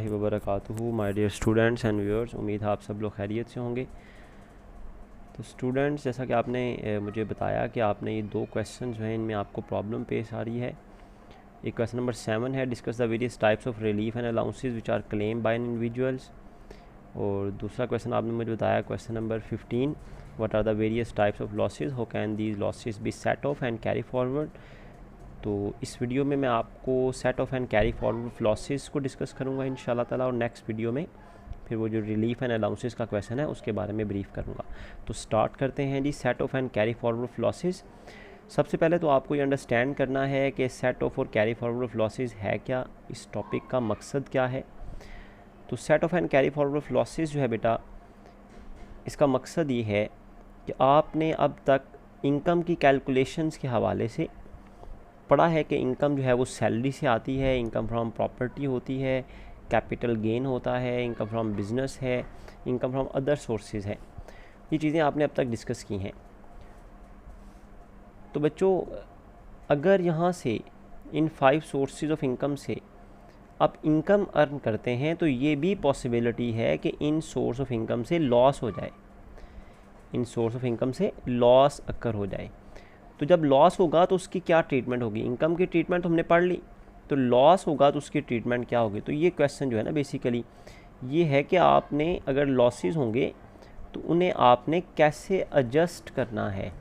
वबरकातुहू my dear students and viewers, उम्मीद है आप सब लोग खैरियत से होंगे। तो स्टूडेंट्स, जैसा कि आपने मुझे बताया कि आपने ये दो क्वेश्चन जो हैं इनमें आपको प्रॉब्लम पेश आ रही है। एक क्वेश्चन नंबर 7 है, discuss the various types of relief and allowances which are claim by individuals. और दूसरा क्वेश्चन आपने मुझे बताया question number 15, what are the various types of losses, how can these losses be set off and carry forward. तो इस video में मैं आपको set off and carry forward losses को डिस्कस करूंगा इंशाल्लाह ताला, और नेक्स्ट वीडियो में फिर वो जो रिलीफ एंड अलाउंसेस का क्वेश्चन है उसके बारे में ब्रीफ करूंगा। तो स्टार्ट करते हैं जी, set off and carry forward losses. सबसे पहले तो आपको ये अंडरस्टैंड करना है कि सेट ऑफ और कैरी फॉरवर्ड लॉसेस है क्या, इस टॉपिक का मकसद क्या है। तो set off and carry forward losses जो है बेटा, इसका मकसद ये है कि आपने अब तक इनकम की कैलकुलेशंस के हवाले से पढ़ा है कि इनकम जो है वो सैलरी से आती है, इनकम फ्रॉम प्रॉपर्टी होती है, कैपिटल गेन होता है, इनकम फ्रॉम बिजनेस है, इनकम फ्रॉम अदर सोर्सेज है। ये चीज़ें आपने अब तक डिस्कस की हैं। तो बच्चों, अगर यहाँ से इन 5 सोर्सेज ऑफ इनकम से आप इनकम अर्न करते हैं तो ये भी पॉसिबिलिटी है कि इन सोर्स ऑफ इनकम से लॉस हो जाए, इन सोर्स ऑफ इनकम से लॉस अक्कर हो जाए। तो जब लॉस होगा तो उसकी क्या ट्रीटमेंट होगी। इनकम की ट्रीटमेंट हमने पढ़ ली, तो लॉस होगा तो उसकी ट्रीटमेंट क्या होगी। तो ये क्वेश्चन जो है ना, बेसिकली ये है कि आपने अगर लॉसेस होंगे तो उन्हें आपने कैसे एडजस्ट करना है।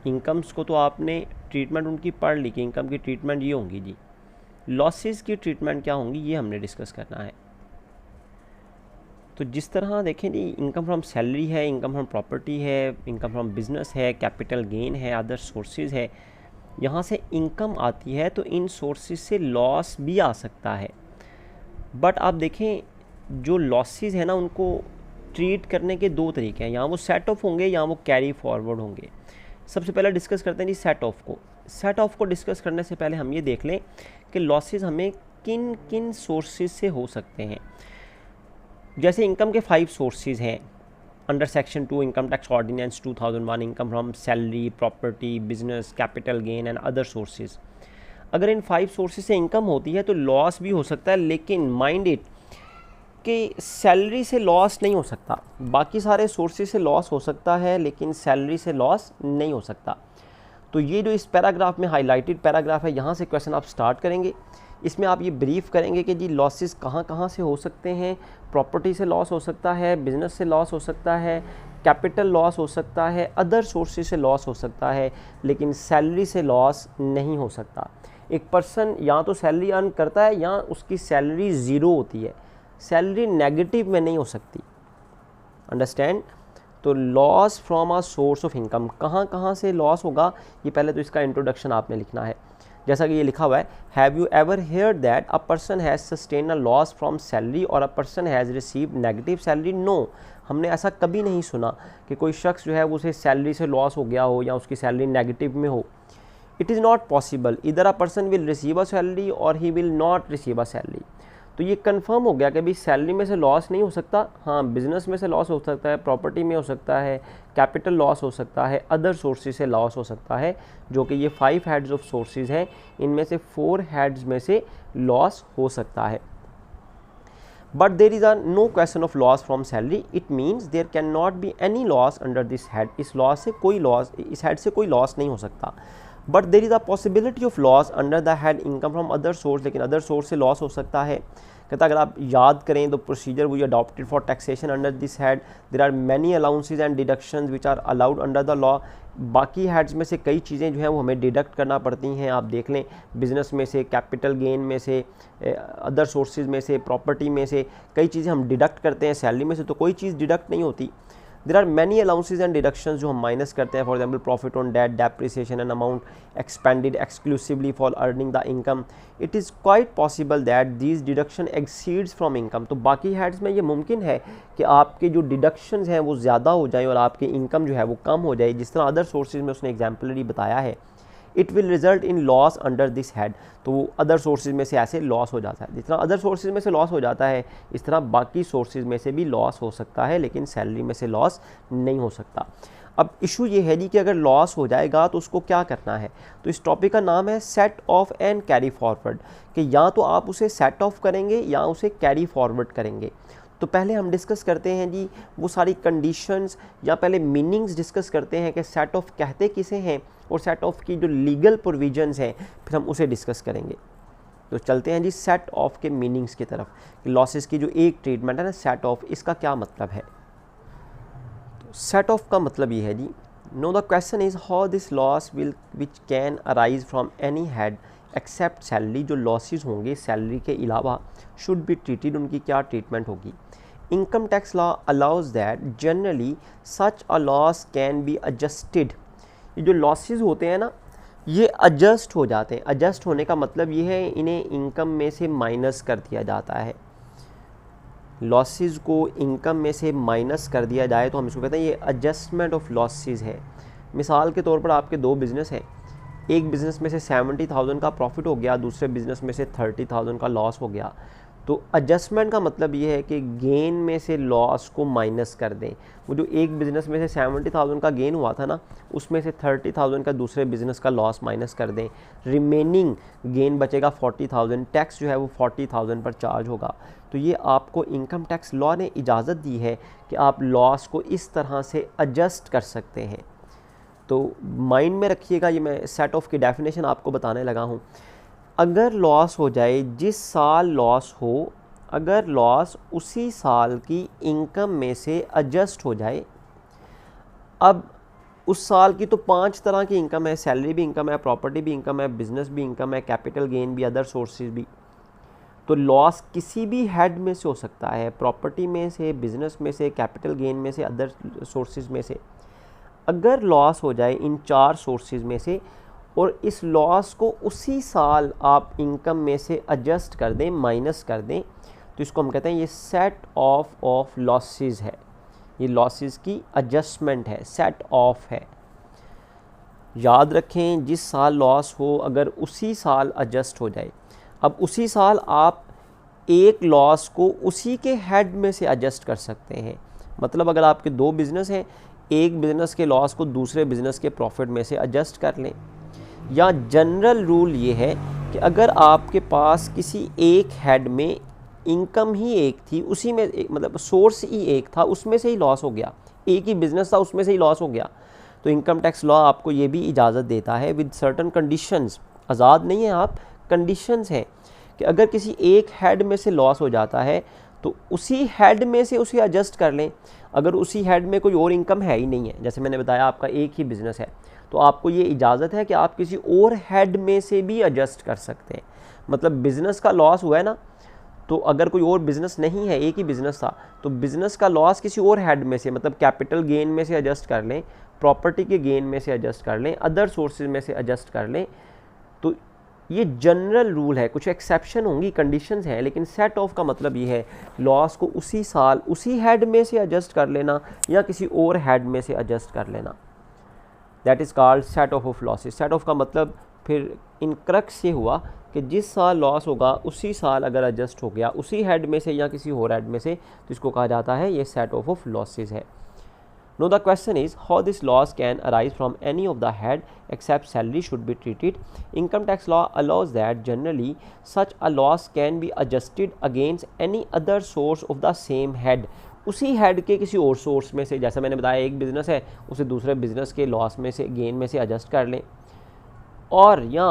इनकम्स को तो आपने ट्रीटमेंट उनकी पढ़ ली कि इनकम की ट्रीटमेंट ये होंगी जी, लॉसेस की ट्रीटमेंट क्या होंगी ये हमने डिस्कस करना है। तो जिस तरह देखें जी, इनकम फ्रॉम सैलरी है, इनकम फ्रॉम प्रॉपर्टी है, इनकम फ्रॉम बिजनेस है, कैपिटल गेन है, अदर सोर्सेज है, यहाँ से इनकम आती है तो इन सोर्सेज से लॉस भी आ सकता है। बट आप देखें, जो लॉसेस है ना, उनको ट्रीट करने के 2 तरीके हैं, यहाँ वो सेट ऑफ होंगे या वो कैरी फॉरवर्ड होंगे। सबसे पहले डिस्कस करते हैं जी सेट ऑफ को। सेट ऑफ को डिस्कस करने से पहले हम ये देख लें कि लॉसेस हमें किन किन सोर्सेज से हो सकते हैं। जैसे इनकम के 5 सोर्सेज हैं under section 2 income tax ordinance 2001, income from salary, property, business, capital gain and other sources. अगर इन 5 सोर्सेज से इनकम होती है तो लॉस भी हो सकता है, लेकिन माइंड इट कि सैलरी से लॉस नहीं हो सकता। बाकी सारे सोर्सेज से लॉस हो सकता है लेकिन सैलरी से लॉस नहीं हो सकता। तो ये जो इस पैराग्राफ में हाईलाइटेड पैराग्राफ है, यहाँ से क्वेश्चन आप स्टार्ट करेंगे। इसमें आप ये ब्रीफ करेंगे कि जी लॉसेस कहाँ कहाँ से हो सकते हैं। प्रॉपर्टी से लॉस हो सकता है, बिजनेस से लॉस हो सकता है, कैपिटल लॉस हो सकता है, अदर सोर्सेज से लॉस हो सकता है, लेकिन सैलरी से लॉस नहीं हो सकता। एक पर्सन या तो सैलरी अर्न करता है या उसकी सैलरी ज़ीरो होती है, सैलरी नेगेटिव में नहीं हो सकती। अंडरस्टैंड। तो loss from a source of income, कहाँ कहाँ से लॉस होगा, ये पहले तो इसका इंट्रोडक्शन आपने लिखना है। जैसा कि ये लिखा हुआ है, have you ever heard that a person has sustain a loss from salary और a person has received negative salary. No, हमने ऐसा कभी नहीं सुना कि कोई शख्स जो है उसे सैलरी से लॉस हो गया हो या उसकी सैलरी नेगेटिव में हो। इट इज़ नॉट पॉसिबल, इधर a person will receive a salary और he will not receive a salary. तो ये कंफर्म हो गया कि भाई सैलरी में से लॉस नहीं हो सकता। हाँ, बिजनेस में से लॉस हो सकता है, प्रॉपर्टी में हो सकता है, कैपिटल लॉस हो सकता है, अदर सोर्सेज से लॉस हो सकता है, जो कि ये 5 हेड्स ऑफ सोर्सेज हैं, इनमें से 4 हेड्स में से लॉस हो सकता है। But there is no question of loss from salary, it means there can not be any loss under this head. इस लॉस से कोई लॉस, इस हेड से कोई लॉस नहीं हो सकता। But there is a possibility of loss under the head income from other source, लेकिन अदर सोर्स से लॉस हो सकता है। कहता अगर आप याद करें तो procedure we adopted for taxation under this head, there are many allowances and deductions which are allowed under the law. बाकी हेड्स में से कई चीज़ें जो हैं वो हमें डिडक्ट करना पड़ती हैं। आप देख लें, बिजनेस में से, कैपिटल गेन में से, अदर सोर्सेज में से, प्रॉपर्टी में से कई चीज़ें हम डिडक्ट करते हैं, सैलरी में से तो कोई चीज़ डिडक्ट नहीं होती। There are many allowances and deductions जो हम माइनस करते हैं, for example profit on debt, depreciation and amount expended exclusively for earning the income. It is quite possible that these deduction exceeds from income. तो बाकी heads में ये मुमकिन है कि आपके जो डिडक्शंस हैं वो ज़्यादा हो जाए और आपकी इनकम जो है वो कम हो जाए, जिस तरह अदर सोर्सेज में उसने एग्जाम्पलरी बताया है। It will result in loss under this head, तो वो अदर सोर्सेज में से ऐसे लॉस हो जाता है। जिस तरह अदर सोर्सेज में से लॉस हो जाता है, इस तरह बाकी सोर्सेज में से भी लॉस हो सकता है, लेकिन सैलरी में से लॉस नहीं हो सकता। अब इशू ये है जी कि अगर लॉस हो जाएगा तो उसको क्या करना है। तो इस टॉपिक का नाम है set off and carry forward, कि या तो आप उसे सेट ऑफ करेंगे या उसे कैरी फॉरवर्ड करेंगे। तो पहले हम डिस्कस करते हैं जी वो सारी कंडीशंस, या पहले मीनिंग्स डिस्कस करते हैं कि सेट ऑफ कहते किसे हैं, और सेट ऑफ की जो लीगल प्रोविजंस हैं फिर हम उसे डिस्कस करेंगे। तो चलते हैं जी सेट ऑफ के मीनिंग्स की तरफ। लॉसेस की जो एक ट्रीटमेंट है ना सेट ऑफ, इसका क्या मतलब है। तो सेट ऑफ का मतलब ये है जी, no the question is how this loss will which can arise from any head except salary, जो लॉसेस होंगे सैलरी के अलावा शुड बी ट्रीटेड, उनकी क्या ट्रीटमेंट होगी। Income tax law allows that generally such a loss can be adjusted, ये जो losses होते हैं ना ये एडजस्ट हो जाते हैं। एडजस्ट होने का मतलब ये है इन्हें इनकम में से माइनस कर दिया जाता है। लॉसेस को इनकम में से माइनस कर दिया जाए तो हम इसको कहते हैं ये एडजस्टमेंट ऑफ लॉसेस है। मिसाल के तौर पर आपके दो बिज़नेस हैं, एक बिज़नेस में से 70,000 का प्रॉफिट हो गया, दूसरे बिज़नेस में से 30,000 का लॉस हो गया। तो एडजस्टमेंट का मतलब ये है कि गेन में से लॉस को माइनस कर दें। वो जो एक बिज़नेस में से 70,000 का गेन हुआ था ना, उसमें से 30,000 का दूसरे बिज़नेस का लॉस माइनस कर दें, रिमेनिंग गेन बचेगा 40,000, टैक्स जो है वो 40,000 पर चार्ज होगा। तो ये आपको इनकम टैक्स लॉ ने इजाज़त दी है कि आप लॉस को इस तरह से एडजस्ट कर सकते हैं। तो माइंड में रखिएगा, ये मैं सेट ऑफ की डेफिनेशन आपको बताने लगा हूँ। अगर लॉस हो जाए, जिस साल लॉस हो, अगर लॉस उसी साल की इनकम में से एडजस्ट हो जाए। अब उस साल की तो 5 तरह की इनकम है, सैलरी भी इनकम है, प्रॉपर्टी भी इनकम है, बिजनेस भी इनकम है, कैपिटल गेन भी, अदर सोर्सेज भी। तो लॉस किसी भी हेड में से हो सकता है, प्रॉपर्टी में से, बिजनेस में से, कैपिटल गेन में से, अदर सोर्सेज में से। अगर लॉस हो जाए इन 4 सोर्सेज में से और इस लॉस को उसी साल आप इनकम में से एडजस्ट कर दें, माइनस कर दें, तो इसको हम कहते हैं ये सेट ऑफ लॉसेस है। ये लॉसेस की एडजस्टमेंट है, सेट ऑफ है। याद रखें जिस साल लॉस हो अगर उसी साल एडजस्ट हो जाए। अब उसी साल आप एक लॉस को उसी के हेड में से एडजस्ट कर सकते हैं। मतलब अगर आपके 2 बिज़नेस हैं, एक बिज़नेस के लॉस को दूसरे बिज़नेस के प्रॉफिट में से एडजस्ट कर लें। या जनरल रूल ये है कि अगर आपके पास किसी एक हेड में इनकम ही एक थी, उसी में मतलब सोर्स ही एक था, उसमें से ही लॉस हो गया, एक ही बिज़नेस था उसमें से ही लॉस हो गया, तो इनकम टैक्स लॉ आपको ये भी इजाज़त देता है विद सर्टन कंडीशंस। आज़ाद नहीं है आप, कंडीशंस हैं कि अगर किसी एक हेड में से लॉस हो जाता है तो उसी हेड में से उसे एडजस्ट कर लें। अगर उसी हेड में कोई और इनकम है ही नहीं है, जैसे मैंने बताया आपका एक ही बिज़नेस है, तो आपको ये इजाज़त है कि आप किसी और हेड में से भी एडजस्ट कर सकते हैं। मतलब बिज़नेस का लॉस हुआ है ना, तो अगर कोई और बिज़नेस नहीं है, एक ही बिज़नेस था, तो बिज़नेस का लॉस किसी और हेड में से, मतलब कैपिटल गेन में से एडजस्ट कर लें, प्रॉपर्टी के गेन में से एडजस्ट कर लें, अदर सोर्सेज में से एडजस्ट कर लें। तो ये जनरल रूल है, कुछ एक्सेप्शन होंगी, कंडीशंस हैं, लेकिन सेट ऑफ का मतलब ये है लॉस को उसी साल उसी हेड में से एडजस्ट कर लेना या किसी और हेड में से एडजस्ट कर लेना। That is called set off losses. Set off का मतलब फिर इन क्रक्स ये हुआ कि जिस साल लॉस होगा उसी साल अगर एडजस्ट हो गया उसी हेड में से या किसी और हेड में से, तो इसको कहा जाता है ये सेट ऑफ लॉसेस है। Now the question is how this loss can arise from any of the head except salary should be treated. Income tax law allows that generally such a loss can be adjusted against any other source of the same head. उसी head के किसी और source में से, जैसा मैंने बताया एक बिज़नेस है उसे दूसरे बिज़नेस के लॉस में से, गेन में से एडजस्ट कर लें, और या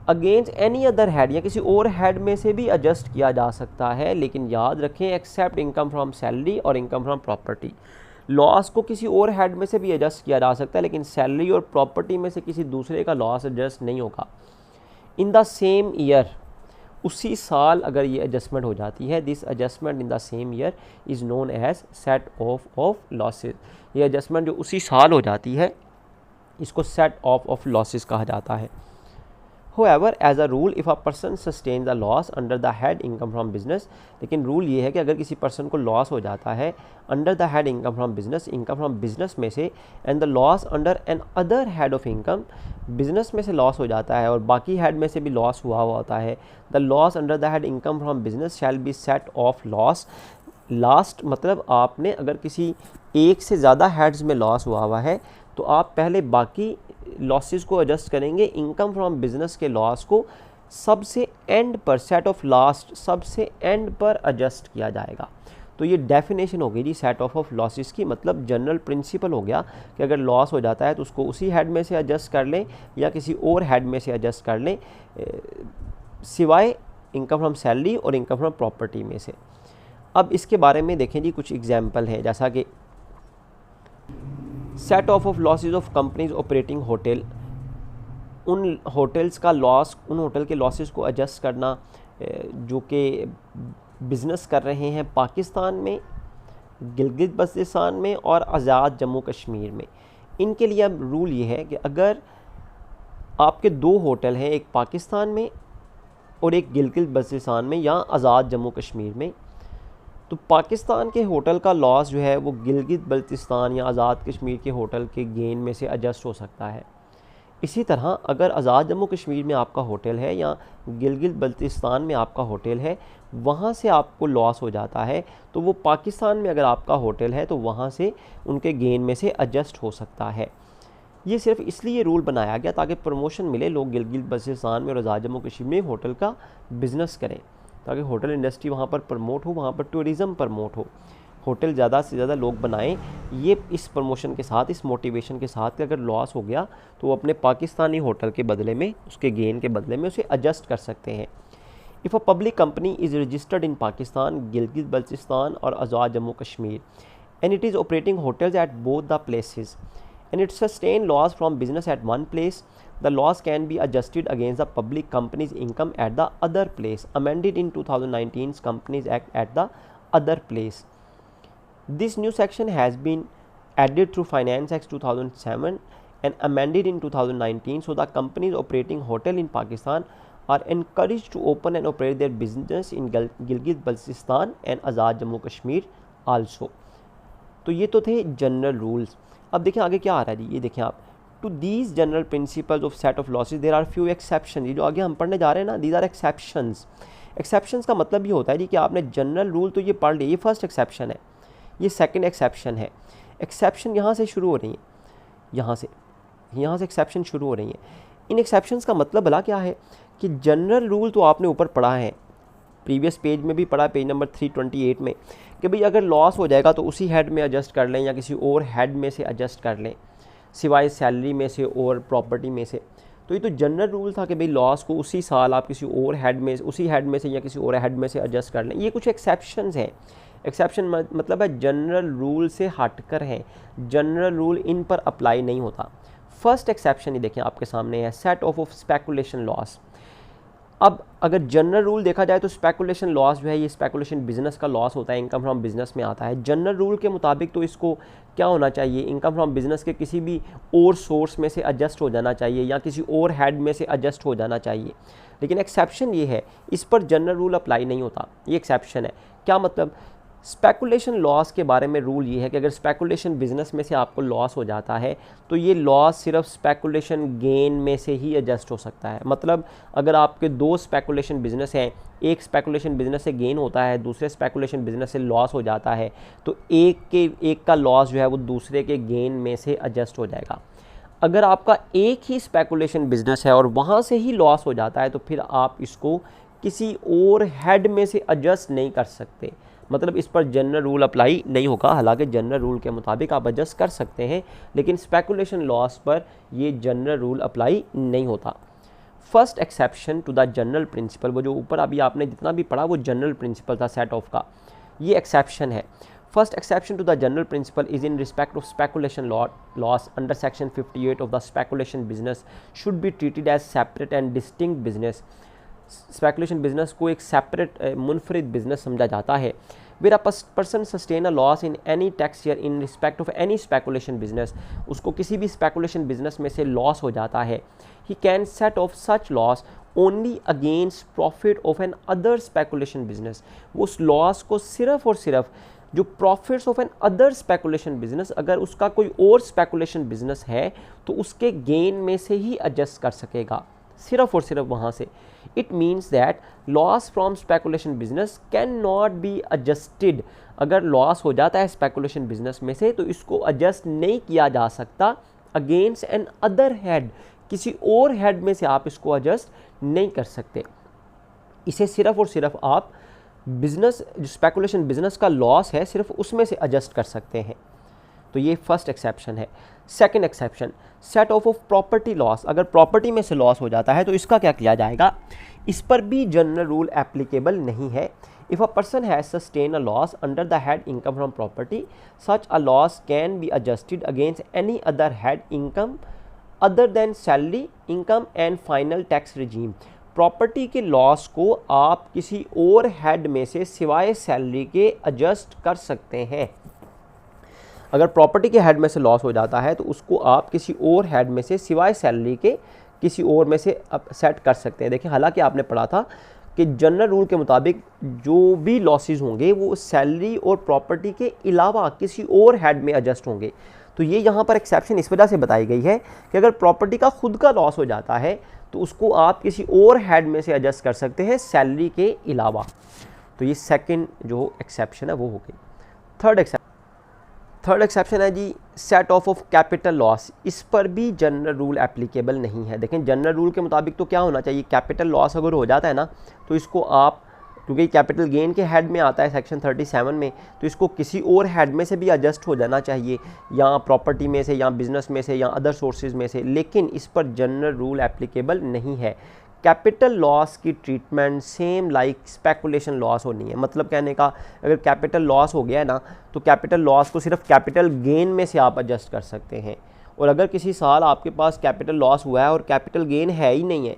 अगेंस्ट एनी अदर हेड या किसी और हेड में से भी एडजस्ट किया जा सकता है। लेकिन याद रखें एक्सेप्ट इनकम फ्रॉम सैलरी और इनकम फ्रॉम प्रॉपर्टी। लॉस को किसी और हेड में से भी एडजस्ट किया जा सकता है, लेकिन सैलरी और प्रॉपर्टी में से किसी दूसरे का लॉस एडजस्ट नहीं होगा। इन द सेम ईयर, उसी साल अगर ये एडजस्टमेंट हो जाती है, this adjustment in the same year is known as set off losses. ये एडजस्टमेंट जो उसी साल हो जाती है इसको सेट ऑफ लॉसेस कहा जाता है। However, as a rule, if a person sustains a loss under the head income from business, लेकिन रूल ये है कि अगर किसी पर्सन को लॉस हो जाता है under the head income from business, income from business में से, and the loss under an other head of income, business में से लॉस हो जाता है और बाकी हेड में से भी लॉस हुआ होता है, the loss under the head income from business shell be set of loss. Last मतलब आपने अगर किसी एक से ज़्यादा हेड्स में लॉस हुआ है तो आप पहले बाकी लॉसेस को एडजस्ट करेंगे, इनकम फ्रॉम बिजनेस के लॉस को सबसे एंड पर, सेट ऑफ लास्ट सबसे एंड पर एडजस्ट किया जाएगा। तो ये डेफिनेशन हो गई जी सेट ऑफ लॉसेस की, मतलब जनरल प्रिंसिपल हो गया कि अगर लॉस हो जाता है तो उसको उसी हेड में से एडजस्ट कर लें या किसी और हेड में से एडजस्ट कर लें, सिवाय इनकम फ्रॉम सैलरी और इनकम फ्रॉम प्रॉपर्टी में से। अब इसके बारे में देखें जी, कुछ एग्जाम्पल है, जैसा कि set off losses of companies operating hotel, उन होटल्स का लॉस, उन होटल के लॉसेस को एडजस्ट करना जो कि बिज़नेस कर रहे हैं पाकिस्तान में, गिलगित बल्तिस्तान में और आज़ाद जम्मू कश्मीर में। इनके लिए अब रूल ये है कि अगर आपके 2 होटल हैं, एक पाकिस्तान में और एक गिलगित बल्तिस्तान में या आज़ाद जम्मू कश्मीर में, तो पाकिस्तान के होटल का लॉस जो है वो गिलगित बल्तिस्तान या आज़ाद कश्मीर के होटल के गेन में से एडजस्ट हो सकता है। इसी तरह अगर आज़ाद जम्मू कश्मीर में आपका होटल है या गिलगित बल्तिस्तान में आपका होटल है, वहाँ से आपको लॉस हो जाता है, तो वो पाकिस्तान में अगर आपका होटल है तो वहाँ से उनके गेन में से एडजस्ट हो सकता है। ये सिर्फ इसलिए रूल बनाया गया ताकि प्रमोशन मिले, लोग गिलगित बल्तिस्तान में और आज़ाद जम्मू कश्मीर में होटल का बिज़नेस करें, ताकि होटल इंडस्ट्री वहाँ पर प्रमोट हो, वहाँ पर टूरिज़म प्रमोट हो, होटल ज़्यादा से ज़्यादा लोग बनाएं। ये इस प्रमोशन के साथ, इस मोटिवेशन के साथ कि अगर लॉस हो गया तो वो अपने पाकिस्तानी होटल के बदले में, उसके गेन के बदले में उसे एडजस्ट कर सकते हैं। If a public company is registered in Pakistan, Gilgit Baltistan और Azad Jammu Kashmir and it is operating hotels at both the places and it sustain loss from business at one place, the loss can be adjusted against the public company's income at the other place, amended in 2019's Companies Act at the other place. This new section has been added through Finance Act 2007 and amended in 2019, so the companies operating hotel in Pakistan are encouraged to open and operate their business in Gilgit Baltistan and Azad Jammu Kashmir also. तो ये तो थे general rules. अब देखें आगे क्या आ रहा है जी, ये देखें आप, to these general principles of set off losses there are few exception. ये जो आगे हम पढ़ने जा रहे हैं ना, दीज आर एक्सेप्शंस। एक्सेप्शंस का मतलब ये होता है जी कि आपने जनरल रूल तो ये पढ़ लिया, ये फर्स्ट एक्सेप्शन है, ये सेकंड एक्सेप्शन है। एक्सेप्शन यहाँ से शुरू हो रही है, यहाँ से एक्सेप्शन शुरू हो रही है। इन एक्सेप्शंस का मतलब भला क्या है कि जनरल रूल तो आपने ऊपर पढ़ा है, प्रीवियस पेज में भी पढ़ा, पेज नंबर 328 में, कि भाई अगर लॉस हो जाएगा तो उसी हेड में एडजस्ट कर लें या किसी और हेड में से एडजस्ट कर लें, सिवाय सैलरी में से और प्रॉपर्टी में से। तो ये तो जनरल रूल था कि भाई लॉस को उसी साल आप किसी और हेड में, उसी हेड में से या किसी और हेड में से एडजस्ट कर लें। ये कुछ एक्सेप्शंस हैं। एक्सेप्शन मतलब है जनरल रूल से हटकर है, जनरल रूल इन पर अप्लाई नहीं होता। फर्स्ट एक्सेप्शन ही देखें आपके सामने है, सेट ऑफ स्पेकुलेशन लॉस। अब अगर जनरल रूल देखा जाए तो स्पेकुलेशन लॉस जो है, ये स्पेकुलेशन बिजनेस का लॉस होता है, इनकम फ्रॉम बिजनेस में आता है। जनरल रूल के मुताबिक तो इसको क्या होना चाहिए, इनकम फ्रॉम बिजनेस के किसी भी और सोर्स में से एडजस्ट हो जाना चाहिए या किसी और हेड में से एडजस्ट हो जाना चाहिए। लेकिन एक्सेप्शन ये है, इस पर जनरल रूल अप्लाई नहीं होता, ये एक्सेप्शन है। क्या मतलब, स्पेकुलेशन लॉस के बारे में रूल ये है कि अगर स्पेकुलेशन बिजनेस में से आपको लॉस हो जाता है तो ये लॉस सिर्फ स्पेकुलेशन गेन में से ही एडजस्ट हो सकता है। मतलब अगर आपके 2 स्पेकुलेशन बिजनेस हैं, एक स्पेकुलेशन बिजनेस से गेन होता है, दूसरे स्पेकुलेशन बिजनेस से लॉस हो जाता है, तो एक का लॉस जो है वो दूसरे के गेन में से एडजस्ट हो जाएगा। अगर आपका एक ही स्पेकुलेशन बिजनेस है और वहाँ से ही लॉस हो जाता है तो फिर आप इसको किसी और हेड में से एडजस्ट नहीं कर सकते, मतलब इस पर जनरल रूल अप्लाई नहीं होगा। हालांकि जनरल रूल के मुताबिक आप एडजस्ट कर सकते हैं, लेकिन स्पेकुलेशन लॉस पर ये जनरल रूल अप्लाई नहीं होता। First exception to the general principle, वो जो ऊपर अभी आपने जितना भी पढ़ा वो जनरल प्रिंसिपल था सेट ऑफ का, ये एक्सेप्शन है। First exception to the general principle is in respect of speculation loss under section 58 of the speculation business should be treated as separate and distinct business. Speculation business को एक separate मुनफरिद business समझा जाता है। Where a person sustain a loss in any tax year in respect of any speculation business, उसको किसी भी speculation business में से लॉस हो जाता है, he can set off such loss only against profit of an other speculation business. वो उस लॉस को सिर्फ और सिर्फ जो profits of an other speculation business, अगर उसका कोई और स्पेकुलेशन बिजनेस है तो उसके गेन में से ही एडजस्ट कर सकेगा, सिर्फ और सिर्फ वहाँ से। It means that loss from speculation business can not be adjusted. अगर लॉस हो जाता है स्पेकुलेशन बिजनेस में से तो इसको एडजस्ट नहीं किया जा सकता अगेंस्ट एन अदर हेड, किसी और हेड में से आप इसको एडजस्ट नहीं कर सकते। इसे सिर्फ और सिर्फ आप बिजनेस, जो स्पेकुलेशन बिजनेस का लॉस है, सिर्फ उसमें से एडजस्ट कर सकते हैं। तो ये फर्स्ट एक्सेप्शन है। Second exception, set of property loss. अगर प्रॉपर्टी में से लॉस हो जाता है तो इसका क्या किया जाएगा, इस पर भी जनरल रूल एप्लीकेबल नहीं है। If a person has sustain a loss under the head income from property, such a loss can be adjusted against any other head income other than salary income and final tax regime. Property के loss को आप किसी और head में से सिवाय salary के adjust कर सकते हैं। अगर प्रॉपर्टी के हेड में से लॉस हो जाता है तो उसको आप किसी और हेड में से सिवाय सैलरी के किसी और में से सेट कर सकते हैं। देखिए, हालांकि आपने पढ़ा था कि जनरल रूल के मुताबिक जो भी लॉसेस होंगे वो सैलरी और प्रॉपर्टी के अलावा किसी और हेड में एडजस्ट होंगे। तो ये यहाँ पर एक्सेप्शन इस वजह से बताई गई है कि अगर प्रॉपर्टी का खुद का लॉस हो जाता है तो उसको आप किसी और हेड में से एडजस्ट कर सकते हैं सैलरी के अलावा। तो ये सेकंड जो एक्सेप्शन है वो हो गई। थर्ड एक्सेप्शन है जी, सेट ऑफ कैपिटल लॉस। इस पर भी जनरल रूल एप्लीकेबल नहीं है। देखें, जनरल रूल के मुताबिक तो क्या होना चाहिए, कैपिटल लॉस अगर हो जाता है ना तो इसको आप, क्योंकि कैपिटल गेन के हेड में आता है सेक्शन 37 में, तो इसको किसी और हेड में से भी एडजस्ट हो जाना चाहिए, या प्रॉपर्टी में से या बिजनेस में से या अदर सोर्सेज में से। लेकिन इस पर जनरल रूल एप्लीकेबल नहीं है। कैपिटल लॉस की treatment same like speculation loss होनी है। मतलब कहने का, अगर कैपिटल लॉस हो गया है ना तो कैपिटल लॉस को सिर्फ कैपिटल गेन में से आप एडजस्ट कर सकते हैं। और अगर किसी साल आपके पास कैपिटल लॉस हुआ है और कैपिटल गेन है ही नहीं है,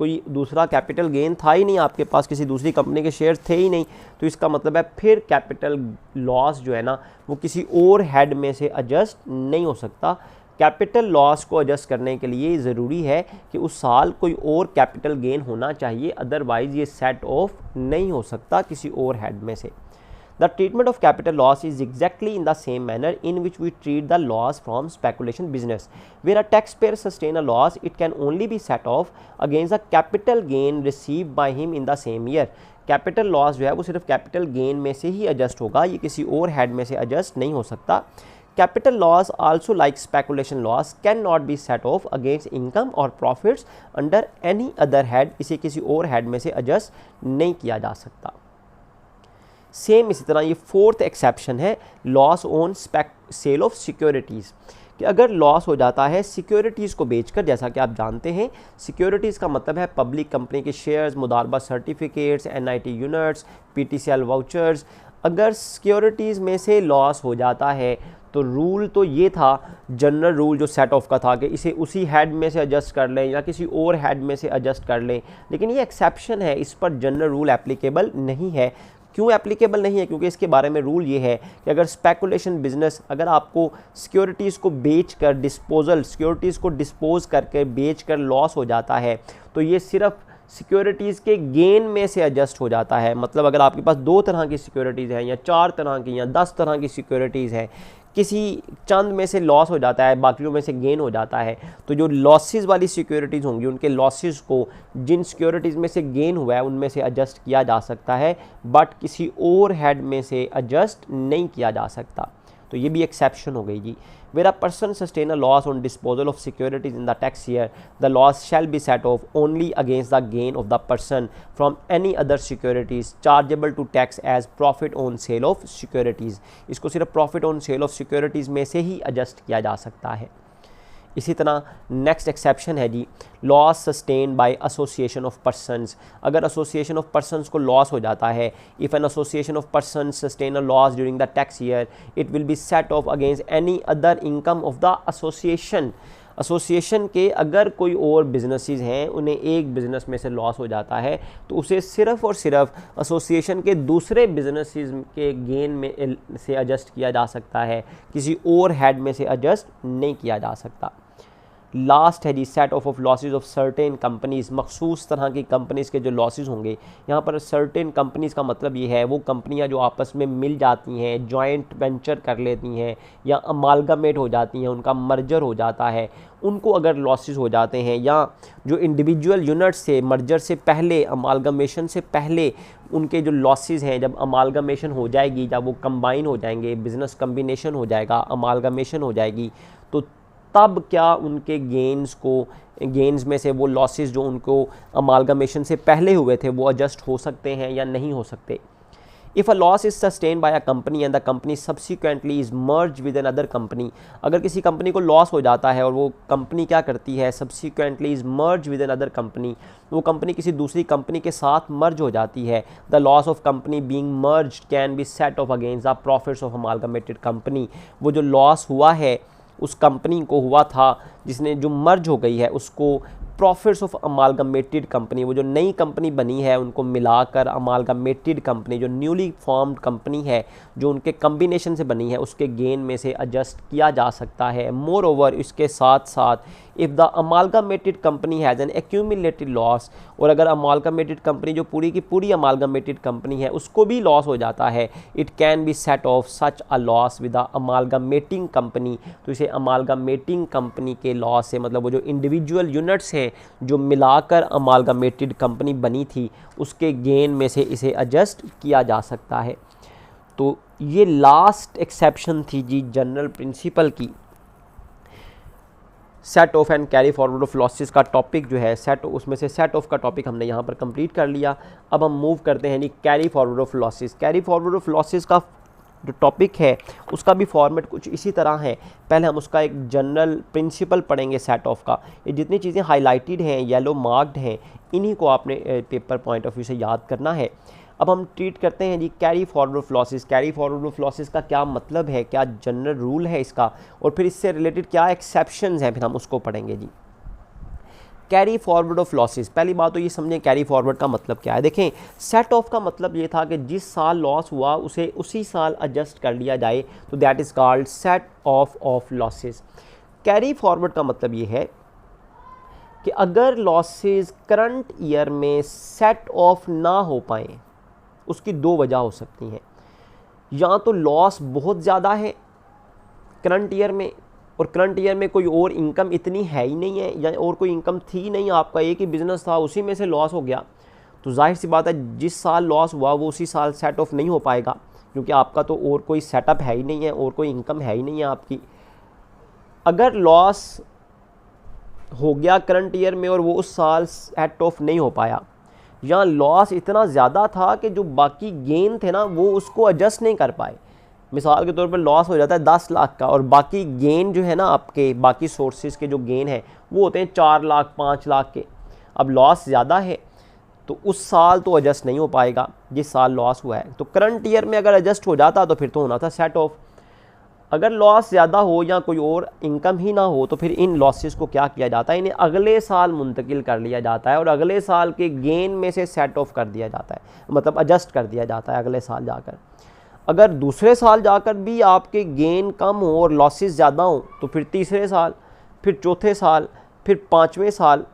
कोई दूसरा कैपिटल गेन था ही नहीं आपके पास, किसी दूसरी कंपनी के शेयर थे ही नहीं, तो इसका मतलब है फिर कैपिटल लॉस जो है ना वो किसी और हेड में से एडजस्ट नहीं हो सकता। कैपिटल लॉस को एडजस्ट करने के लिए ज़रूरी है कि उस साल कोई और कैपिटल गेन होना चाहिए, अदरवाइज़ ये सेट ऑफ नहीं हो सकता किसी और हेड में से। The treatment of capital loss is exactly in the same manner in which we treat the loss from speculation business. Where a taxpayer sustains a loss, it can only be set off against the capital gain received by him in the same year. Capital loss जो है वो सिर्फ capital gain में से ही adjust होगा, ये किसी और हेड में से एडजस्ट नहीं हो सकता। Capital loss also like speculation loss can not be set off against income और profits under any other head. इसे किसी और हेड में से एडजस्ट नहीं किया जा सकता। सेम इसी तरह ये फोर्थ एक्सेप्शन है, loss on sale of securities, कि अगर लॉस हो जाता है सिक्योरिटीज़ को बेचकर। जैसा कि आप जानते हैं सिक्योरिटीज़ का मतलब है पब्लिक कंपनी के शेयर्स, मुदारबा certificates, NIT units, PTCL vouchers. अगर सिक्योरिटीज़ में से लॉस हो जाता है तो रूल तो ये था, जनरल रूल जो सेट ऑफ का था कि इसे उसी हेड में से एडजस्ट कर लें या किसी और हेड में से एडजस्ट कर लें। लेकिन ये एक्सेप्शन है, इस पर जनरल रूल एप्लीकेबल नहीं है। क्यों एप्लीकेबल नहीं है? क्योंकि इसके बारे में रूल ये है कि अगर स्पेकुलेशन बिजनेस, अगर आपको सिक्योरिटीज़ को बेचकर सिक्योरिटीज़ को डिस्पोज करके बेचकर लॉस हो जाता है तो ये सिर्फ सिक्योरिटीज़ के गेन में से एडजस्ट हो जाता है। मतलब अगर आपके पास 2 तरह की सिक्योरिटीज़ हैं या 4 तरह की या 10 तरह की सिक्योरिटीज़ हैं, किसी चंद में से लॉस हो जाता है, बाकियों में से गेन हो जाता है, तो जो लॉसेस वाली सिक्योरिटीज़ होंगी उनके लॉसेस को जिन सिक्योरिटीज़ में से गेन हुआ है उनमें से एडजस्ट किया जा सकता है, बट किसी और हेड में से एडजस्ट नहीं किया जा सकता। तो ये भी एक्सेप्शन हो गई जी। Where a person sustain a loss on disposal of securities in the tax year, the loss shall be set off only against the gain of the person from any other securities chargeable to tax as profit on sale of securities. इसको सिर्फ profit on sale of securities में से ही adjust किया जा सकता है। इसी तरह नेक्स्ट एक्सेप्शन है जी, loss sustain by association of persons. अगर एसोसिएशन ऑफ पर्सनस को लॉस हो जाता है, if an association of persons sustain a loss during the tax year, it will be set off against any other income of the association. Association के अगर कोई और businesses हैं, उन्हें एक बिज़नेस में से लॉस हो जाता है तो उसे सिर्फ़ और सिर्फ एसोसिएशन के दूसरे बिजनेसेस के गेन में से एडजस्ट किया जा सकता है, किसी और हेड में से एडजस्ट नहीं किया जा सकता। लास्ट है जी, set off losses of certain companies. मखसूस तरह की कंपनीज़ के जो लॉसेज होंगे, यहाँ पर सर्टेन कंपनीज़ का मतलब ये है वो कंपनियाँ जो आपस में मिल जाती हैं, जॉइंट वेंचर कर लेती हैं या अमालगमेट हो जाती हैं, उनका मर्जर हो जाता है, उनको अगर लॉसेज हो जाते हैं, या जो इंडिविजुअल यूनिट्स से मर्जर से पहले, अमालगमेशन से पहले उनके जो लॉसेज हैं, जब अमालगमेशन हो जाएगी, जब वो कंबाइन हो जाएंगे, बिज़नेस कम्बिनेशन हो जाएगा, अमालगमेशन हो जाएगी, तो तब क्या उनके गेन्स में से वो लॉसेस जो उनको अमालगमेशन से पहले हुए थे वो एडजस्ट हो सकते हैं या नहीं हो सकते। If a loss is sustain by a company and the company subsequently is merge with an other company, अगर किसी कंपनी को लॉस हो जाता है और वो कंपनी क्या करती है, subsequently is merge with an other company, वो कंपनी किसी दूसरी कंपनी के साथ मर्ज हो जाती है, the loss of company being merged can be set off against the profits of amalgamated company. वो जो लॉस हुआ है उस कंपनी को हुआ था जिसने जो मर्ज हो गई है उसको प्रॉफिट्स ऑफ अमालगमेटेड कंपनी, वो जो नई कंपनी बनी है उनको मिलाकर अमालगमेटेड कंपनी, जो न्यूली फॉर्म्ड कंपनी है जो उनके कम्बिनेशन से बनी है, उसके गेन में से एडजस्ट किया जा सकता है। मोर ओवर, इसके साथ साथ if the amalgamated company has an accumulated loss, और अगर अमालगमेटेड कंपनी जो पूरी की पूरी अमालगमेटेड कंपनी है उसको भी लॉस हो जाता है, it can be set off such a loss with the amalgamating company, तो इसे अमालगमेटिंग कंपनी के लॉस से, मतलब वो जो इंडिविजुअल यूनिट्स हैं जो मिलाकर अमालगमेटेड कंपनी बनी थी उसके गेन में से इसे एडजस्ट किया जा सकता है। तो ये लास्ट एक्सेप्शन थी जी जनरल प्रिंसिपल की। Set off and carry forward of losses का टॉपिक जो है सेट, उसमें से सेट ऑफ का टॉपिक हमने यहाँ पर कंप्लीट कर लिया। अब हम मूव करते हैं जी carry forward of losses. Carry forward of losses का जो टॉपिक है उसका भी फॉर्मेट कुछ इसी तरह है। पहले हम उसका एक जनरल प्रिंसिपल पढ़ेंगे सेट ऑफ का। ये जितनी चीज़ें हाईलाइटेड हैं, येलो मार्क्ड हैं, इन्हीं को आपने पेपर पॉइंट ऑफ व्यू से याद करना है। अब हम ट्रीट करते हैं जी carry forward of losses. Carry forward of losses का क्या मतलब है, क्या जनरल रूल है इसका, और फिर इससे रिलेटेड क्या एक्सेप्शंस हैं, फिर हम उसको पढ़ेंगे जी। कैरी फॉरवर्ड ऑफ लॉसेस, पहली बात तो ये समझें कैरी फॉरवर्ड का मतलब क्या है। देखें, सेट ऑफ का मतलब ये था कि जिस साल लॉस हुआ उसे उसी साल एडजस्ट कर लिया जाए, तो that is called set off losses. Carry forward का मतलब ये है कि अगर लॉसेस करंट ईयर में सेट ऑफ ना हो पाए, उसकी दो वजह हो सकती हैं। या तो लॉस बहुत ज़्यादा है करंट ईयर में, और करंट ईयर में कोई और इनकम इतनी है ही नहीं है, या और कोई इनकम थी नहीं, आपका एक ही बिज़नेस था उसी में से लॉस हो गया, तो जाहिर सी बात है जिस साल लॉस हुआ वो उसी साल सेट ऑफ नहीं हो पाएगा, क्योंकि आपका तो और कोई सेटअप है ही नहीं है, और कोई इनकम है ही नहीं है आपकी। अगर लॉस हो गया करंट ईयर में और वो उस साल सेट ऑफ नहीं हो पाया, या लॉस इतना ज़्यादा था कि जो बाकी गेन थे ना वो उसको एडजस्ट नहीं कर पाए। मिसाल के तौर पर लॉस हो जाता है 10 लाख का, और बाकी गेन जो है ना आपके बाकी सोर्सेज के जो गेन हैं वो होते हैं 4 लाख 5 लाख के। अब लॉस ज़्यादा है तो उस साल तो एडजस्ट नहीं हो पाएगा जिस साल लॉस हुआ है। तो करंट ईयर में अगर एडजस्ट हो जाता तो फिर तो होना था सेट ऑफ। अगर लॉस ज़्यादा हो या कोई और इनकम ही ना हो तो फिर इन लॉसेस को क्या किया जाता है, इन्हें अगले साल मुंतकिल कर लिया जाता है और अगले साल के गेन में से सेट ऑफ कर दिया जाता है, मतलब एडजस्ट कर दिया जाता है अगले साल जाकर। अगर दूसरे साल जाकर भी आपके गेन कम हो और लॉसेस ज़्यादा हो तो फिर तीसरे साल, फिर चौथे साल, फिर 5वें साल,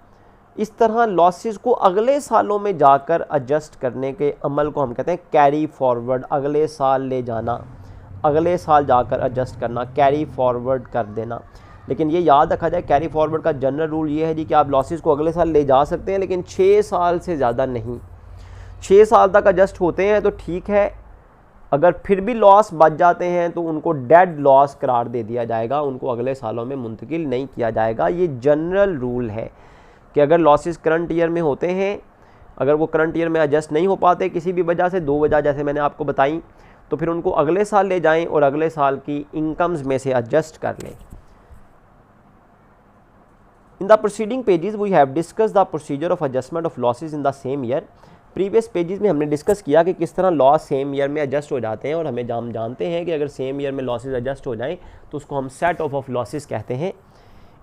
इस तरह लॉसेस को अगले सालों में जाकर एडजस्ट करने के अमल को हम कहते हैं कैरी फॉरवर्ड। अगले साल ले जाना, अगले साल जाकर एडजस्ट करना, कैरी फॉरवर्ड कर देना। लेकिन ये याद रखा जाए कैरी फॉरवर्ड का जनरल रूल ये है जी कि आप लॉसेस को अगले साल ले जा सकते हैं, लेकिन 6 साल से ज़्यादा नहीं। 6 साल तक एडजस्ट होते हैं तो ठीक है, अगर फिर भी लॉस बच जाते हैं तो उनको डेड लॉस करार दे दिया जाएगा, उनको अगले सालों में मुंतकिल नहीं किया जाएगा। ये जनरल रूल है कि अगर लॉसेस करंट ईयर में होते हैं, अगर वो करंट ईयर में एडजस्ट नहीं हो पाते किसी भी वजह से, 2 वजह जैसे मैंने आपको बताई, तो फिर उनको अगले साल ले जाएं और अगले साल की इनकम्स में से एडजस्ट कर लें। In the proceeding pages we have discuss the procedure of adjustment of losses in the same year. Previous pages में हमने डिस्कस किया कि किस तरह लॉस सेम ईयर में एडजस्ट हो जाते हैं, और हमें हम जानते हैं कि अगर सेम ईयर में लॉसेस एडजस्ट हो जाएं तो उसको हम सेट ऑफ लॉसेस कहते हैं।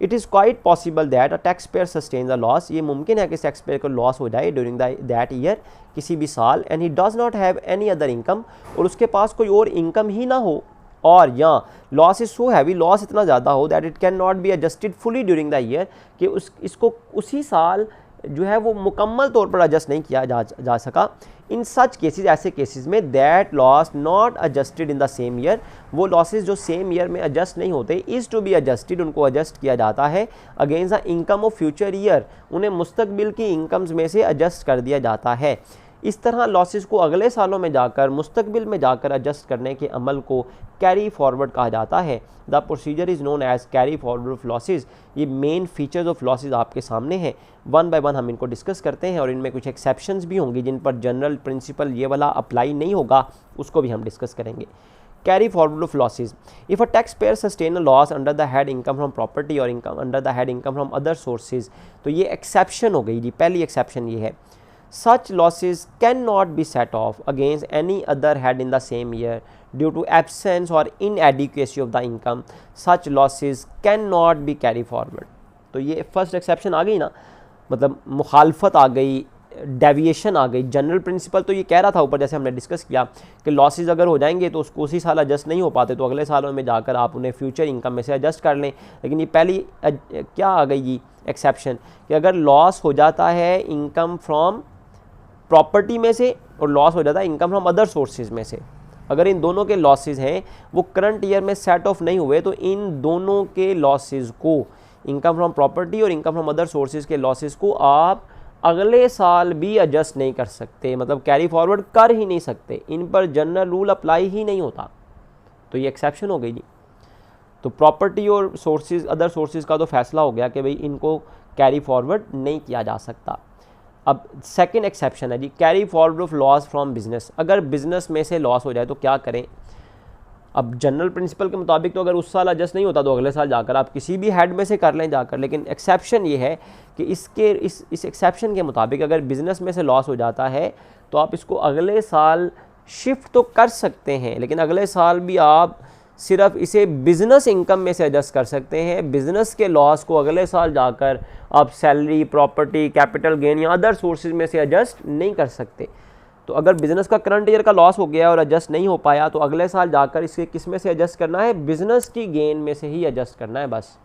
It is quite possible that a tax payer sustain the loss, ये मुमकिन है कि टैक्स पेयर को लॉस हो जाए ड्यूरिंग दैट ईयर, किसी भी साल, and he does not have any other income, और उसके पास कोई और इनकम ही ना हो, और या loss is so heavy, loss इतना ज़्यादा हो that it can not be adjusted fully during the year, कि इसको उसी साल जो है वो मुकम्मल तौर पर एडजस्ट नहीं किया जा सका। इन सच केसेस, ऐसे केसेस में that loss not adjusted in the same year, वो लॉसेस जो सेम ईयर में एडजस्ट नहीं होते, इज़ टू बी एडजस्टेड, उनको एडजस्ट किया जाता है against the income of future year, उन्हें मुस्तकबिल की इनकम्स में से एडजस्ट कर दिया जाता है। इस तरह लॉसेस को अगले सालों में जाकर मुस्तकबिल में जाकर एडजस्ट करने के अमल को कैरी फॉरवर्ड कहा जाता है। The procedure is known as carry forward of losses. ये मेन फीचर्स ऑफ लॉसेज आपके सामने हैं, वन बाय वन हम इनको डिस्कस करते हैं और इनमें कुछ एक्सेप्शंस भी होंगी जिन पर जनरल प्रिंसिपल ये वाला अप्लाई नहीं होगा, उसको भी हम डिस्कस करेंगे। Carry forward of losses. If a taxpayer sustain a loss under the head income from property or income under the head income from other sources, तो ये exception हो गई जी, पहली exception ये है। Such losses cannot be set off against any other head in the same year due to absence or inadequacy of the income. Such losses cannot be carry forward. तो ये first exception आ गई ना, मतलब मुखालफत आ गई, deviation आ गई। General principle तो ये कह रहा था ऊपर, जैसे हमने डिस्कस किया कि लॉसेस अगर हो जाएंगे तो उसको उसी साल एडजस्ट नहीं हो पाते, तो अगले सालों में जाकर आप उन्हें फ्यूचर इनकम में से एडजस्ट कर लें। लेकिन ये पहली क्या आ गई जी एक्सेप्शन, कि अगर लॉस हो जाता है इनकम फ्रॉम प्रॉपर्टी में से और लॉस हो जाता है इनकम फ्रॉम अदर सोर्सेज में से, अगर इन दोनों के लॉसेज हैं वो करंट ईयर में सेट ऑफ नहीं हुए, तो इन दोनों के लॉसेज को, इनकम फ्रॉम प्रॉपर्टी और इनकम फ्रॉम अदर सोर्सेज के लॉसेज को आप अगले साल भी एडजस्ट नहीं कर सकते, मतलब कैरी फॉरवर्ड कर ही नहीं सकते, इन पर जनरल रूल अप्लाई ही नहीं होता। तो ये एक्सेप्शन हो गई जी। तो प्रॉपर्टी और सोर्सेज अदर सोर्सेज का तो फैसला हो गया कि भाई इनको कैरी फॉरवर्ड नहीं किया जा सकता। अब सेकंड एक्सेप्शन है जी, carry forward of loss from business. अगर बिजनेस में से लॉस हो जाए तो क्या करें। अब जनरल प्रिंसिपल के मुताबिक तो अगर उस साल एडजस्ट नहीं होता तो अगले साल जाकर आप किसी भी हेड में से कर लें जाकर, लेकिन एक्सेप्शन ये है कि इस एक्सेप्शन के मुताबिक अगर बिज़नेस में से लॉस हो जाता है तो आप इसको अगले साल शिफ्ट तो कर सकते हैं, लेकिन अगले साल भी आप सिर्फ इसे बिज़नेस इनकम में से एडजस्ट कर सकते हैं। बिज़नेस के लॉस को अगले साल जाकर आप सैलरी, प्रॉपर्टी, कैपिटल गेन या अदर सोर्सेज में से एडजस्ट नहीं कर सकते। तो अगर बिज़नेस का करंट ईयर का लॉस हो गया और एडजस्ट नहीं हो पाया तो अगले साल जाकर इसके किस में से एडजस्ट करना है, बिज़नेस की गेन में से ही एडजस्ट करना है बस।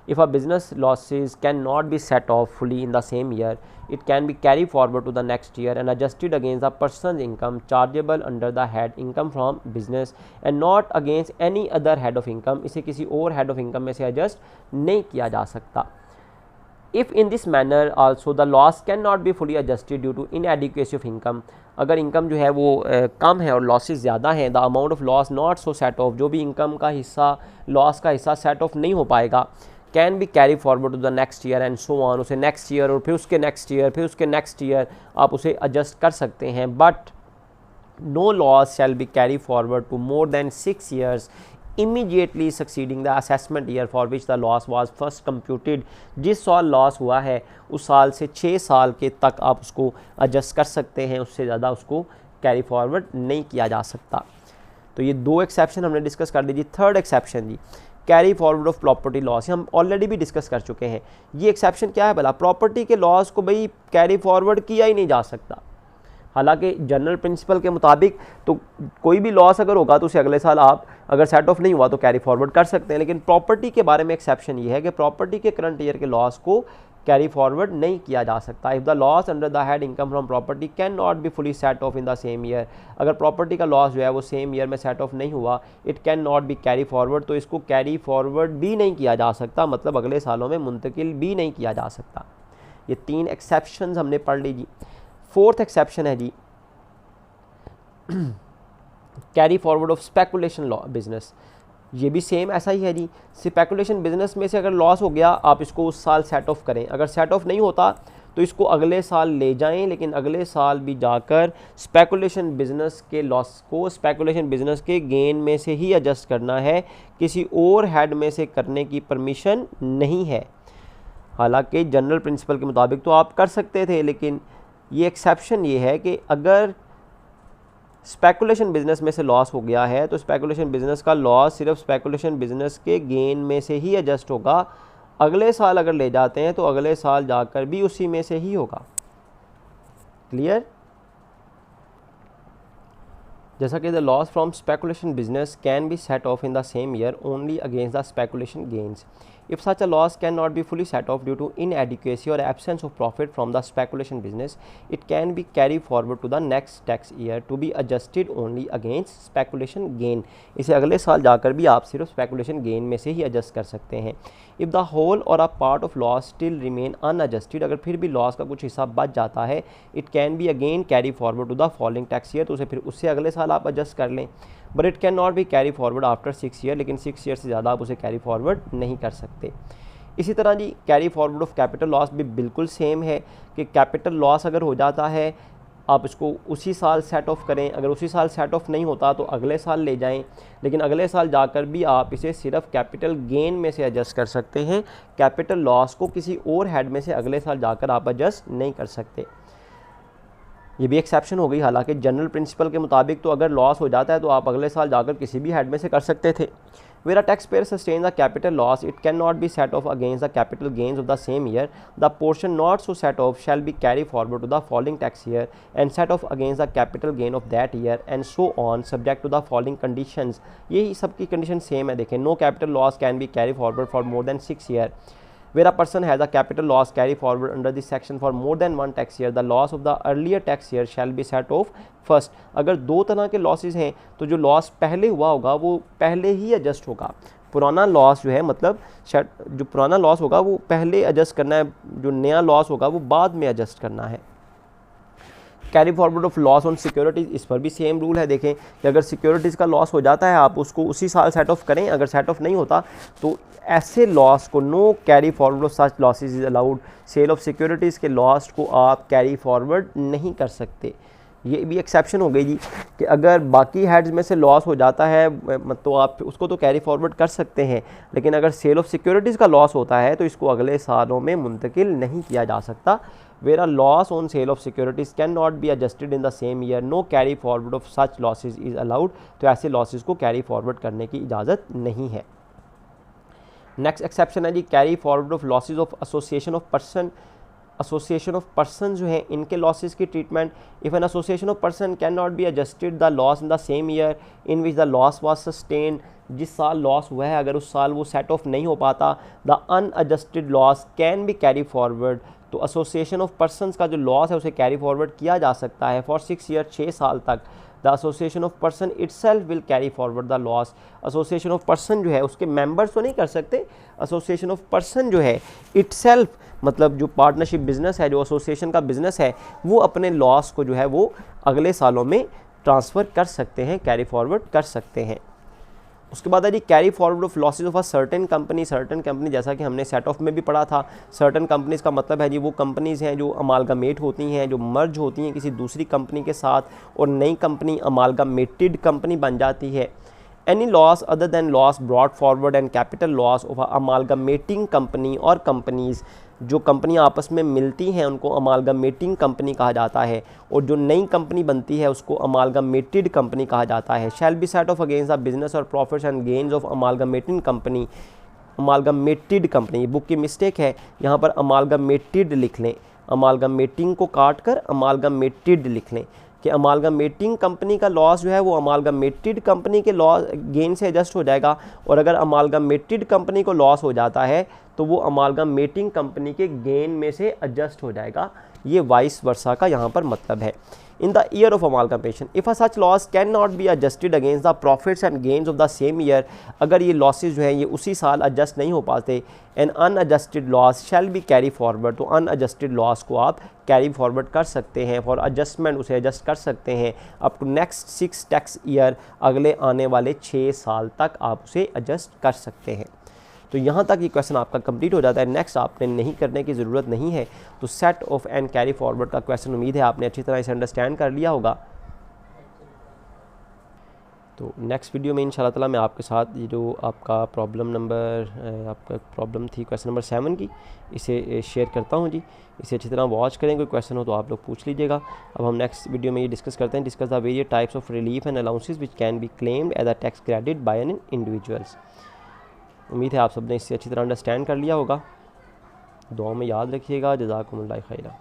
If a business losses can not be set off fully in the same year, it can be carry forward to the next year and adjusted against the person income chargeable under the head income from business and not against any other head of income. इसे किसी और head of income में से adjust नहीं किया जा सकता। If in this manner also the loss cannot be fully adjusted due to inadequacy of income, अगर इनकम जो है वो कम है और लॉसेस ज़्यादा हैं, the amount of loss not so set of, जो भी इनकम का हिस्सा लॉस का हिस्सा सेट ऑफ नहीं हो पाएगा, can be carry forward to the next year and so on, उसे नेक्स्ट ईयर और फिर उसके नेक्स्ट ईयर फिर उसके नेक्स्ट ईयर आप उसे एडजस्ट कर सकते हैं। But no loss shall be carry forward to more than 6 years immediately succeeding the assessment year for which the loss was first computed। जिस साल लॉस हुआ है उस साल से 6 साल के तक आप उसको एडजस्ट कर सकते हैं, उससे ज़्यादा उसको कैरी फॉरवर्ड नहीं किया जा सकता। तो ये दो एक्सेप्शन हमने डिस्कस कर ली जी। थर्ड एक्सेप्शन जी, carry forward of property loss, हम ऑलरेडी भी डिस्कस कर चुके हैं। ये एक्सेप्शन क्या है भला, प्रॉपर्टी के लॉस को भाई कैरी फॉरवर्ड किया ही नहीं जा सकता। हालांकि जनरल प्रिंसिपल के मुताबिक तो कोई भी लॉस अगर होगा तो उसे अगले साल आप अगर सेट ऑफ नहीं हुआ तो कैरी फॉरवर्ड कर सकते हैं, लेकिन प्रॉपर्टी के बारे में एक्सेप्शन ये है कि प्रॉपर्टी के करंट ईयर के लॉस को कैरी फॉरवर्ड नहीं किया जा सकता। If the loss under the head income from property can not be fully set of in the same year, अगर प्रॉपर्टी का लॉस जो है वो सेम ईयर में सेट ऑफ नहीं हुआ, it can not B carry forward, तो इसको कैरी फॉरवर्ड भी नहीं किया जा सकता, मतलब अगले सालों में मुंतकिल भी नहीं किया जा सकता। ये 3 एक्सेप्शन हमने पढ़ ली जी। फोर्थ एक्सेप्शन है जी, carry forward of speculation law business. ये भी सेम ऐसा ही है जी। स्पेकुलेशन बिजनेस में से अगर लॉस हो गया आप इसको उस साल सेट ऑफ करें, अगर सेट ऑफ नहीं होता तो इसको अगले साल ले जाएं, लेकिन अगले साल भी जाकर स्पेकुलेशन बिजनेस के लॉस को स्पेकुलेशन बिजनेस के गेन में से ही एडजस्ट करना है, किसी और हेड में से करने की परमिशन नहीं है। हालांकि जनरल प्रिंसिपल के मुताबिक तो आप कर सकते थे, लेकिन ये एक्सेप्शन ये है कि अगर स्पेकुलेशन बिजनेस में से लॉस हो गया है तो स्पेकुलेशन बिजनेस का लॉस सिर्फ स्पेकुलेशन बिजनेस के गेन में से ही एडजस्ट होगा, अगले साल अगर ले जाते हैं तो अगले साल जाकर भी उसी में से ही होगा। क्लियर। जैसा कि the loss from speculation business can be set of in the same year only against the speculation gains. If such a loss cannot be fully set off due to inadequacy or absence of profit from the speculation business, it can be carried forward to the next tax year to be adjusted only against speculation gain. इसे अगले साल जाकर भी आप सिर्फ speculation gain में से ही adjust कर सकते हैं. If the whole or a part of loss still remain unadjusted, अगर फिर भी लॉस का कुछ हिस्सा बच जाता है, it can be again carry forward to the following tax year, तो उसे फिर उससे अगले साल आप adjust कर लें. But it can not B carry forward after 6 year, लेकिन 6 ईयर से ज़्यादा आप उसे कैरी फॉरवर्ड नहीं कर सकते. इसी तरह जी carry forward of capital loss भी बिल्कुल सेम है कि कैपिटल लॉस अगर हो जाता है आप इसको उसी साल सेट ऑफ करें, अगर उसी साल सेट ऑफ नहीं होता तो अगले साल ले जाएं, लेकिन अगले साल जाकर भी आप इसे सिर्फ कैपिटल गेन में से एडजस्ट कर सकते हैं. कैपिटल लॉस को किसी और हेड में से अगले साल जाकर आप एडजस्ट नहीं कर सकते. ये भी एक्सेप्शन हो गई, हालांकि जनरल प्रिंसिपल के मुताबिक तो अगर लॉस हो जाता है तो आप अगले साल जाकर किसी भी हेड में से कर सकते थे. Where a taxpayer sustains a capital loss, it cannot be set off against the capital gains of the same year. The portion not so set off shall be carried forward to the following tax year and set off against the capital gain of that year and so on, subject to the following conditions. यही सबकी condition same है. देखें, no capital loss can be carried forward for more than 6 years. Where a person has a capital loss carry forward under this section for more than one tax year, the loss of the earlier tax year shall be set off first. अगर दो तरह के losses हैं तो जो loss पहले हुआ होगा वो पहले ही एडजस्ट होगा. पुराना लॉस जो है मतलब जो पुराना लॉस होगा वो पहले एडजस्ट करना है, जो नया लॉस होगा वो बाद में एडजस्ट करना है. Carry forward of loss on securities, इस पर भी सेम रूल है. देखें कि अगर सिक्योरिटीज़ का लॉस हो जाता है आप उसको उसी साल सेट ऑफ करें, अगर सेट ऑफ नहीं होता तो ऐसे लॉस को no carry forward of such losses is allowed. Sale of securities के लॉस को आप कैरी फॉरवर्ड नहीं कर सकते. ये भी एक्सेप्शन हो गई जी कि अगर बाकी हेड्स में से लॉस हो जाता है तो आप उसको तो कैरी फॉरवर्ड कर सकते हैं, लेकिन अगर सेल ऑफ सिक्योरिटीज़ का लॉस होता है तो इसको अगले सालों में मुंतकिल नहीं किया जा सकता. Where a loss on sale of securities cannot be adjusted in the same year, no carry forward of such losses is allowed. तो ऐसे लॉसेस को कैरी फॉरवर्ड करने की इजाज़त नहीं है. नेक्स्ट एक्सेप्शन है जी carry forward of losses of association of person. Association of person जो है इनके लॉसेस की treatment. If an association of person can not be adjusted the loss in the same year in which the loss was sustained, जिस साल loss हुआ है अगर उस साल वो सेट ऑफ नहीं हो पाता, the unadjusted loss can be carry forward. तो एसोसिएशन ऑफ पर्सनस का जो लॉस है उसे कैरी फॉरवर्ड किया जा सकता है फॉर 6 ईयर, 6 साल तक. The association of person itself will carry forward the loss. Association of person जो है उसके मेंबर्स तो नहीं कर सकते, एसोसिएशन ऑफ पर्सन जो है इटसेल्फ मतलब जो पार्टनरशिप बिजनेस है, जो एसोसिएशन का बिजनेस है, वो अपने लॉस को जो है वो अगले सालों में ट्रांसफ़र कर सकते हैं, कैरी फॉरवर्ड कर सकते हैं. उसके बाद है जी carry forward of losses of a certain company. Certain company जैसा कि हमने सेट ऑफ में भी पढ़ा था, सर्टेन कंपनीज़ का मतलब है जी वो कंपनीज़ हैं जो अमालगमेट होती हैं, जो मर्ज होती हैं किसी दूसरी कंपनी के साथ और नई कंपनी अमालगमेटेड कंपनी बन जाती है. Any loss other than loss brought forward and capital loss of amalgamating company और कंपनीज़, जो कंपनियां आपस में मिलती हैं उनको अमालगमेटिंग कंपनी कहा जाता है और जो नई कंपनी बनती है उसको अमालगमेटेड कंपनी कहा जाता है. Shall be set off against the business और profits and gains of amalgamating company. Amalgamated company, book की मिस्टेक है, यहाँ पर अमालगमेटेड लिख लें, अमालगमेटिंग को काट कर अमालगमेटेड लिख लें कि अमालगमेटिंग कंपनी का लॉस जो है वो अमालगमेटेड कंपनी के लॉस गेन से एडजस्ट हो जाएगा, और अगर अमालगमेटेड कंपनी को लॉस हो जाता है तो वो अमालगमेटिंग कंपनी के गेन में से एडजस्ट हो जाएगा. ये वाइस वर्सा का यहाँ पर मतलब है. In the year of amalgamation if a such loss can not be adjusted against the profits and gains of the same year, अगर ये लॉसेज जो हैं ये उसी साल एडजस्ट नहीं हो पाते, an unadjusted loss shall be carry forward. तो अनएडजस्टेड लॉस को आप कैरी फॉरवर्ड कर सकते हैं, फॉर एडजस्टमेंट उसे एडजस्ट कर सकते हैं up to next 6 tax year, अगले आने वाले 6 साल तक आप उसे एडजस्ट कर सकते हैं. तो यहाँ तक ये क्वेश्चन आपका कंप्लीट हो जाता है. नेक्स्ट आपने नहीं करने की ज़रूरत नहीं है. तो set off and carry forward का क्वेश्चन उम्मीद है आपने अच्छी तरह इसे अंडरस्टैंड कर लिया होगा. तो नेक्स्ट वीडियो में इंशाल्लाह ताला मैं आपके साथ ये जो आपका प्रॉब्लम थी क्वेश्चन नंबर 7 की, इसे शेयर करता हूँ जी. इसे अच्छी तरह वॉच करें, कोई क्वेश्चन हो तो आप लोग पूछ लीजिएगा. अब हम नेक्स्ट वीडियो में ये डिस्कस करते हैं, discuss the various types of relief and allowances which can be claimed as a tax credit by an individuals. उम्मीद है आप सबने इससे अच्छी तरह अंडरस्टैंड कर लिया होगा. दुआ में याद रखिएगा. जज़ाकुमुल्लाह खैरा.